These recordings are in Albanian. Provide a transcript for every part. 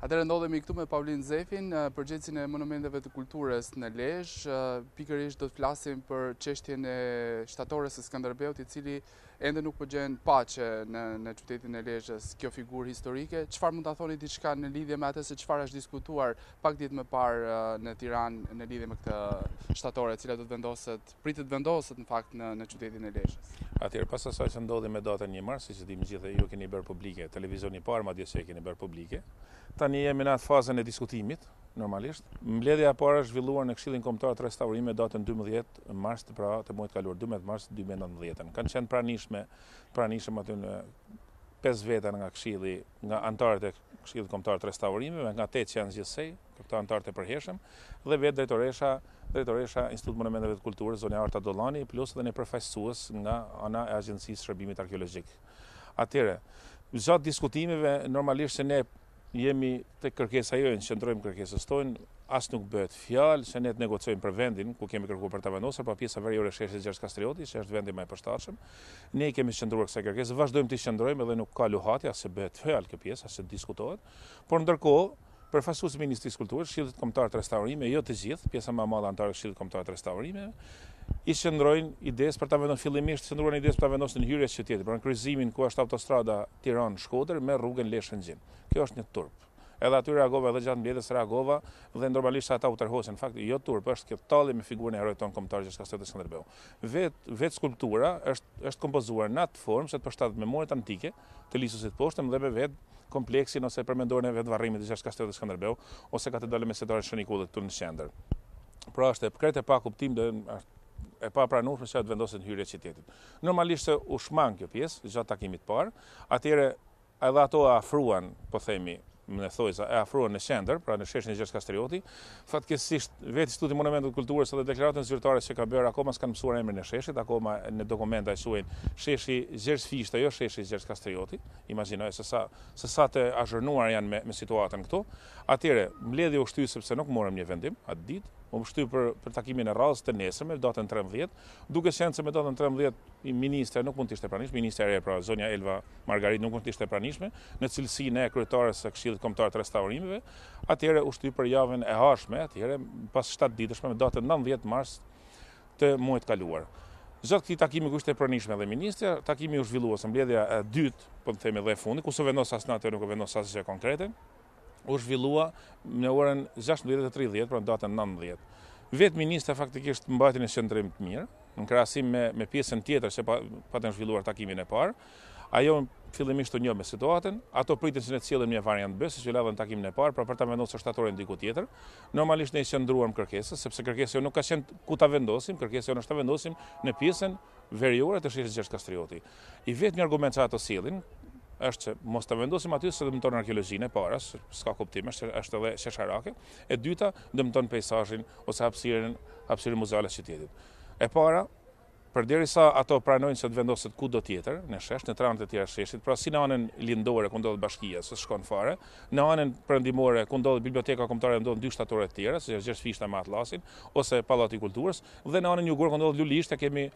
Atëherë ndodhemi këtu me Paulin Zefin, përgjegjësin e monumenteve të kulturës në Lezhë. Pikërisht do të flasim për çështjen e Shtatores së Skenderbeut, i cili ende nuk po gjen paqe në qytetin e Lezhës, kjo figurë historike. Çfarë mund ta thoni diçka në lidhje me atë se çfarë është diskutuar pak ditë më parë në Tiranë në lidhje me këtë shtatore, e cila do të pritet vendoset në fakt në qytetin e Lezhës. Atëherë pas asaj që ndodhi me datën 1 mars, siç e dimë gjithë, ju keni bërë publike, televizioni i parë madje se e keni bërë publike. Tani jemi në atë fazën e diskutimit, normalisht. Mbledhja e parë është zhvilluar në Këshillin Kombëtar të Restaurimit datën 12 mars të muajit kaluar, 12 mars 2019. Kanë qenë pranishëm aty në 5 veta nga Këshilli, nga anëtarët e Këshillit Kombëtar të Restaurimeve, nga 8 që janë zgjedhësej, këto anëtarët e përhershëm, dhe vetë drejtoresha Institut Monumenteve të Kulturës, zonja Arta Dollani, plus dhe një përfaqësues nga ana e Agjencisë Shërbimit Arkeologjik. Atëherë, gjatë diskutimeve, normalisht që ne jemi të kërkesa jonë, qëndrojmë kërkesës tonë, as nuk bëhet fjalë që ne të negociojmë për vendin ku kemi kërkuar për ta vendosur, pa pjesa veriore e sheshit Gjergj Kastrioti, që është vendi më i përshtatshëm. Ne kemi qëndruar kësaj kërkese, vazhdojmë të qëndrojmë edhe nuk ka luhatje as se bëhet fjalë kjo pjesë, as se diskutohet. Por ndërkohë, përfaqësuesi i Ministrisë Kulturës, Këshillit Kombëtar të Restaurimeve, jo të gjithë, pjesa më e madhe anëtarë e Këshillit Kombëtar të Restaurimeve, i qëndrojnë idesë për ta vendosur fillimisht qëndruan idesë për ta vendosur në hyrjes së qytetit, pra në kryqëzimin ku është autostrada Tiranë-Shkodër me rrugën Lezhë-Shëngjin. Kjo është një turp. Edhe aty reagova, edhe gjatë mbledhjes reagova dhe normalisht ata u tërhoqën. Në fakt, jo turp, është kjo talli me figurën e Heroit ton kombëtar Qytetaret të Skenderbeu. Vetë skulptura është kompozuar në atë formë se të përshtatet memorit antike të lisosit poshtëm dhe me vetë kompleksin ose përmendoren e vetë varrimit të Qytetaret të Skenderbeu ose katedrale mesjetare shënikullit këtu në Qendër. Pra është e krejt e pa kuptim dhe e pa pranueshme që të vendoset në hyrje të qytetit. Normalisht se u shmang kjo pjesë gjatë takimit parë, atëherë edhe ato afruan, po themi, në thojza e afruar në Qendër, pra në sheshin e Gjergj Kastrioti. Fatkeqësisht vetë Instituti i Monumenteve të Kulturës edhe deklaratën zyrtare që ka bërë akoma s'kan mësuar emrin e sheshit, akoma në dokumenta e quajnë sheshi Gjergj Fishta, jo sheshi Gjergj Kastrioti. Imagjinoj se sa të azhërnuar janë me situatën këtu. Atëherë, mbledhja u shty sepse nuk morëm një vendim atë ditë. U shty për takimin e radhës të nesërme, datën 13, duke qenë se me datën 13 Ministria nuk mund të ishte pranishme, Ministria e pra zonja Elva Margarit nuk mund të ishte pranishme, në cilësinë e kryetares së Këshillit Kombëtar të Restaurimeve. Atëherë u shty për javën e ardhshme, atëherë pas 7 ditësh me datën 19 mars të muajit kaluar. Gjatë këtij takimi ku ishte pranishme dhe Ministria, takimi u zhvillua së mbledhja e dytë, po të themi dhe e fundit, ku s'u vendos as natë, nuk u vendos asgjë konkrete. U zhvillua në orën 16:30, pra në datën 19. Vetë Ministra faktikisht mbajti në qëndrim të mirë, në krahasim me pjesën tjetër që patën zhvilluar takimin e parë. Ajo fillimisht u njoh me situatën, ato pritin se ne të sjellin një variant B, siç u lavën takimin e parë, pra për ta vendosur shtatoren diku tjetër. Normalisht ne i qëndruam kërkesës, sepse kërkesa nuk ka qenë ku ta vendosim, kërkesa është ta vendosim në pjesën veriore të sheshit Gjergj Kastrioti. I vetmi argument që ato sjellin është që mos ta vendosim aty se dëmton arkeologjinë e para, s'ka kuptim, është edhe shesharake. E dyta, dëmton peizazhin ose hapësirën muzeale të qytetit. E para, përderisa ato pranojnë se të vendoset kudo tjetër, në shesh, në tranet e tjera sheshit, pra si në anën lindore ku ndodhet bashkia, se shkon fare, në anën perëndimore ku ndodhet biblioteka kombëtare, ndodhen 2 shtatore të tjera, si Gjergj Fishta me Atllasin, ose Pallati i Kulturës, dhe në anën jugore ku ndodhet Lulishte, kemi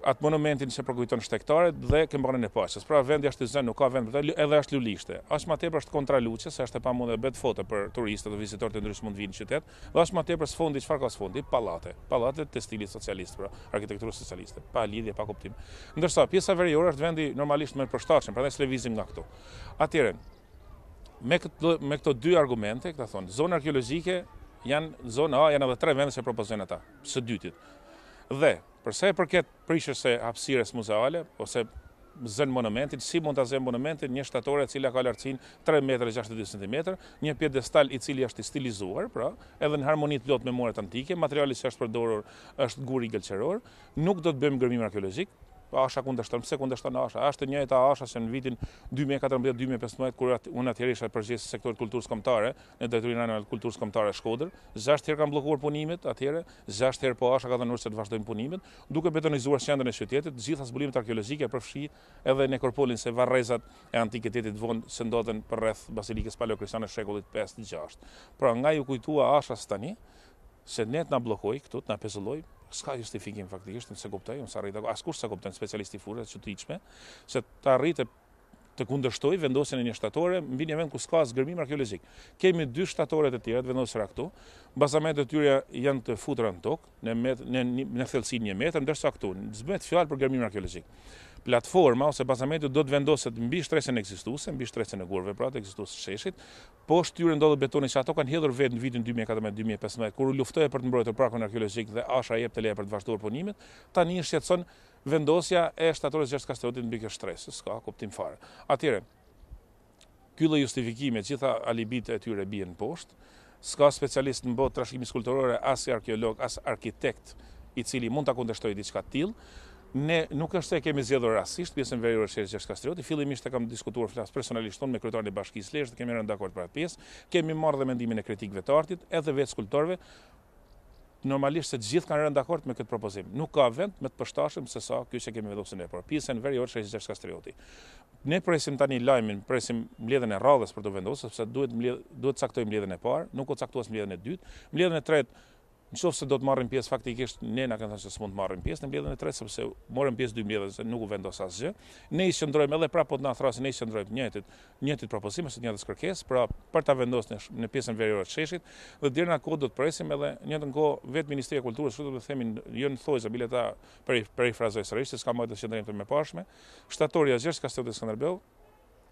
atë monumentin që përkujton Shtetaret dhe Këmbëtarën e Paqes. Pra vendi është i zënë, nuk ka vend për të, edhe është Lulishte. Aq më tepër është kontraluçe, se është e pamundur të bëhet foto për turistët dhe vizitorët e ndryshëm mund vinë në qytet. Dhe aq më tepër sfondi, çfarë ka sfondi? Pallate të stilit socialist, pra arkitekturës socialiste, pa lidhje, pa kuptim. Ndërsa pjesa veriore është vendi normalisht më i përshtatshëm, prandaj s'lëvizim nga këtu. Atëherë, me këto dy argumente, këta thonë, zonë arkeologjike janë zonë A, janë edhe 3 vende që propozojnë ata, së dytit. Dhe përsa e përket prishjes së hapësirës muzeale ose zën monumentin, si mund ta zën monumentin një shtatore e cila ka lartësinë 3,62 cm, një pjedestal i cili është i stilizuar, pra, edhe në harmoni të plot me memoret antike, materiali që është përdorur është guri gëlqeror, nuk do të bëjmë gërmim arkeologjik. Asha kundërshton, pse kundërshton Asha? Është e njëjta Asha që në vitin 2014-2015, kur unë atëherë isha përgjegjës së sektorit kulturës kombëtare në drejtorinë e kulturës kombëtare Shkodër, 6 herë kanë bllokuar punimet atëherë, 6 herë po Asha ka dhënë urdhër se të vazhdojnë punimet, duke betonizuar qendrën e qytetit, të gjitha zbulimet arkeologjike përfshi edhe nekropolin se varrezat e antikitetit vonë që ndodhen përreth bazilikës paleokristiane shekullit 5-6. Pra nga ju kujtua Ashas tani se ne na bllokoi këtu, na pezulloi. S'ka justifikim faktikisht, se kuptoj, askush s'e kupton, specialisti furrë, çuditshme, se të arritë të kundërshtoj vendosjen e një shtatore mbi një vend ku s'ka zgërmim arkeologjik. Kemi 2 shtatoret e tjera të vendosura këtu. Bazamentet e tyre janë të futura në tokë, në thellësinë 1 metër, ndërsa këtu s'bëhet fjalë për gërmim arkeologjik. Platforma ose bazamenti do të vendoset mbi shtresën ekzistuese, mbi shtresën e gurëve pra të ekzistues së sheshit. Poshtë tyre ndodhet betoni që ato kanë hedhur vetë në vitin 2014-2015 kur u luftohej për të mbrojtur parkun arkeologjik dhe Asha jep të leja për të vazhduar punimet. Tani shqetëson vendosja e shtatores Lezhe Kastriotit mbi këtë shtresë, s'ka kuptim fare. Atëherë, ky lloj justifikime, gjitha alibit e tyre bien poshtë. S'ka specialist në botë trashegimisë kulturore, as arkeolog, as arkitekt i cili mund ta kundërshtojë diçka të tillë. Ne nuk është se kemi zgjedhur rastësisht pjesën veriore të Lezhe Kastriotit. Fillimisht e kam diskutuar flas personalisht me kryetarin e bashkisë Lezhë, kemi rënë dakord për atë pjesë. Kemi marrë dhe mendimin e kritikëve të artit, edhe vetë skulptorëve. Normalisht se të gjithë kanë rënë dakord me këtë propozim. Nuk ka vend më të përshtatshëm se sa ky që kemi vendosur ne, por pjesën veriore të Lezhe Kastriotit. Ne presim tani lajmin, presim mbledhjen e radhës për të vendosur, sepse duhet caktojmë mbledhjen e parë, nuk u caktuas mbledhjen e dytë. Mbledhjen e tretë, nëse do të marrim pjesë, faktikisht ne na kanë thënë se s'mund të marrim pjesë në mbledhjen e tretë sepse morëm pjesë 2 mbledhje se nuk u vendos asgjë. Ne i qëndrojmë edhe prapë po të na thrasin, ne i qëndrojmë njëjtit propozim ose njëjtës kërkesë, pra për ta vendosur në pjesën veriore të sheshit dhe deri në atë kohë do të presim edhe njëjtën kohë vetë Ministria e Kulturës, do të themi jo në thojza bile ta perifrazoj sërish, se s'ka më të qëndrojmë të mëparshme. Shtatori Lezhe Kastriotit Skenderbeu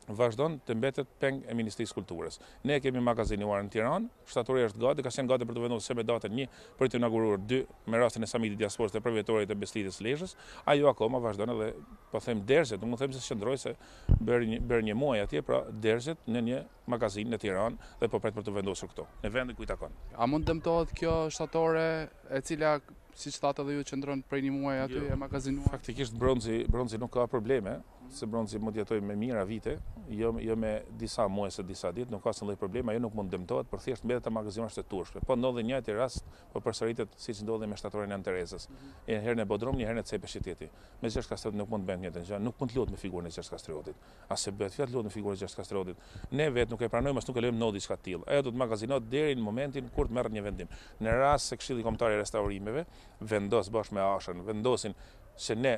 vazhdon të mbetet peng e Ministrisë Kulturës. Ne kemi magazinuar në Tiranë, shtatori është gati, ka qenë gati për të vendosur me datën 1 për të inauguruar 2 me rastin e samitit diasporës të përvjetorit të besëlidhjes Lezhës. Ajo akoma vazhdon edhe po them derzet, nuk mund të them se qëndroi se bërë një muaj atje, pra derzet në një magazinë në Tiranë dhe po pret për të vendosur këto, në vendin ku i takon. A mund dëmtohet kjo shtatore e cila siç thatë edhe ju qëndron prej një muaji aty e magazinuar? Faktikisht bronzi nuk ka probleme, se bronzi mund të jetojë me mijëra vite, jo me disa muaj se disa ditë, nuk ka asnjë lloj probleme, ajo nuk mund dëmtohet, por thjesht mbetet të magazinuar të turshme. Po ndodhi një njëjtë rast, po përsëritet siç ndodhi me shtatoren e Terezës. Një herë në Bodrum, një herë në Cepe Shqiteti. Me Lezhe Kastriotit nuk mund të bëjnë njëjtën gjë, nuk mund të luhet me figurën e Lezhe Kastriotit. As se bëhet fjalë luhet me figurën e Lezhe Kastriotit. Ne vetë nuk e pranojmë, as nuk e lejmë ndodhi diçka të tillë. Ajo do të magazinohet deri në momentin kur të merret një vendim. Në rast se Këshilli Kombëtar i Restaurimeve vendos bashkë me Ashën, vendosin se ne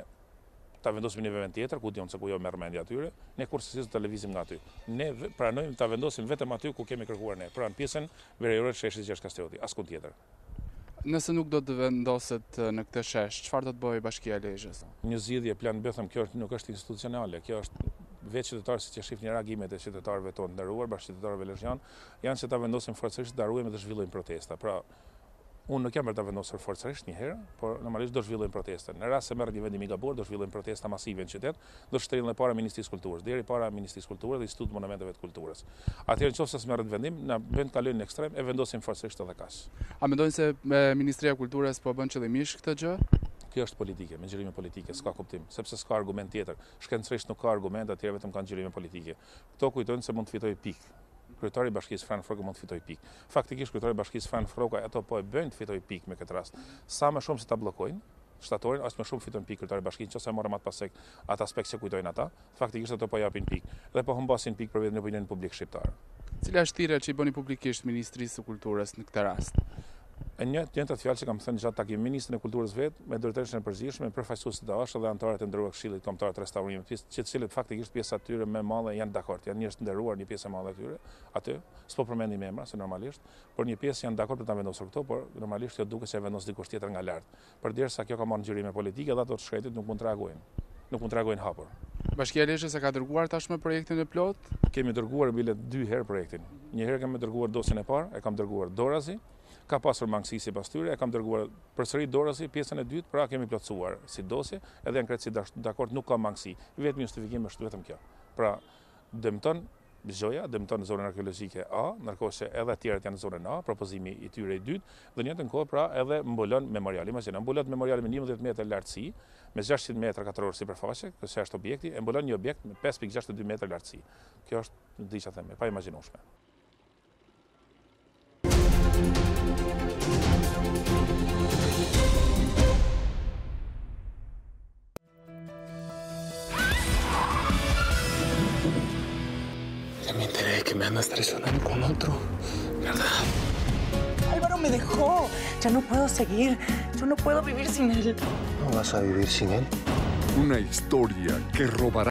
ta vendosim në një vend tjetër, ku diun se ku jo merr mendja atyre, ne kurse të lëvizim nga aty. Ne pranojmë ta vendosim vetëm aty ku kemi kërkuar ne, pra në pjesën veriore të sheshit Lezhe Kastriotit, askund tjetër. Nëse nuk do të vendoset në këtë shesh, çfarë do të bëjë Bashkia e Lezhës? Një zgjidhje plan B, them, kjo nuk është institucionale, kjo është vetë qytetarë siç e shihni reagimet e qytetarëve tonë nderuar, bashkëqytetarëve lezhian, janë se ta vendosin forcërisht të ruajmë dhe zhvillojmë protesta. Pra, unë nuk jam për ta vendosur forcërisht një herë, por normalisht do zhvillojmë protesta. Në rast se merret një vendim i gabuar, do zhvillojmë protesta masive në qytet, do shtrillen para Ministrisë Kulturës, deri para Ministrisë Kulturës dhe Institutit Monumenteve të Kulturës. Atëherë nëse s'merret vendim, na bën kalojnë në ekstrem e vendosim forcërisht edhe kaq. A mendojnë se Ministria e Kulturës po bën qëllimisht këtë gjë? Kjo është politike, me ngjyrime politike, s'ka kuptim, sepse s'ka argument tjetër. Shkencërisht nuk ka argument, atëherë vetëm kanë ngjyrime politike. Kto kujtojnë se mund të fitojë pikë. Kryetari i Bashkisë Frankfurtit mund të fitojë pikë. Faktikisht kryetari i Bashkisë Frankfurtit ato po e bëjnë të fitojë pikë me këtë rast. Sa më shumë se ta bllokojnë shtatorin, as më shumë fitojnë pikë kryetari i Bashkisë, nëse marrëm atë pasek atë aspekt që kujtojnë ata, faktikisht ato po japin pikë dhe po humbasin pikë për vetën e opinionit publik shqiptar. Cila është thirrja që i bëni publikisht Ministrisë së Kulturës në këtë rast? Njëjtat fjalë që kam thënë gjatë takimit Ministrin e Kulturës vetë, me drejtorën e përgjithshme, përfaqësuesit e Ashtë dhe anëtarët e nderuar Këshillit Kombëtar të Restaurimit, që të cilët faktikisht pjesa e tyre më e madhe janë dakord, janë njerëz të nderuar, një pjesë e madhe e tyre, aty s'po përmendim emra se normalisht, por një pjesë janë dakord për ta vendosur këto, por normalisht kjo duket se e vendos dikush tjetër nga lart. Përderisa kjo ka marrë ngjyrime politike dhe ato të shkretit nuk mund të reagojnë. Nuk mund të reagojnë hapur. Bashkia e Lezhës e ka dërguar tashmë projektin e plot? Kemi dërguar bile 2 herë projektin. Një herë kemi dërguar dosjen e parë, e kam dërguar dorazi. Ka pasur mangësi sipas tyre, e kam dërguar përsëri dorazi, pjesën e dytë, pra kemi plotësuar si dosje, edhe janë krejtësi dakord, nuk ka mangësi. Vetëm justifikim është vetëm kjo. Pra, dëmton Gjoja, dëmton zonën arkeologjike A, ndërkohë që edhe tjerët janë në zonën A, propozimi i tyre i dytë, dhe në njëjtën kohë pra edhe mbulon memoriali. Imagjino, mbulon memoriali me 11 metra lartësi, me 600 metra katror sipërfaqe, kjo është objekti, e mbulon një objekt me 5.62 metra lartësi. Kjo është diçka them, pa imagjinueshme. Me enteré que me andas traicionando con otro, ¿verdad? Álvaro me dejó. Ya no puedo seguir. Yo no puedo vivir sin él. ¿No vas a vivir sin él? Una historia que robará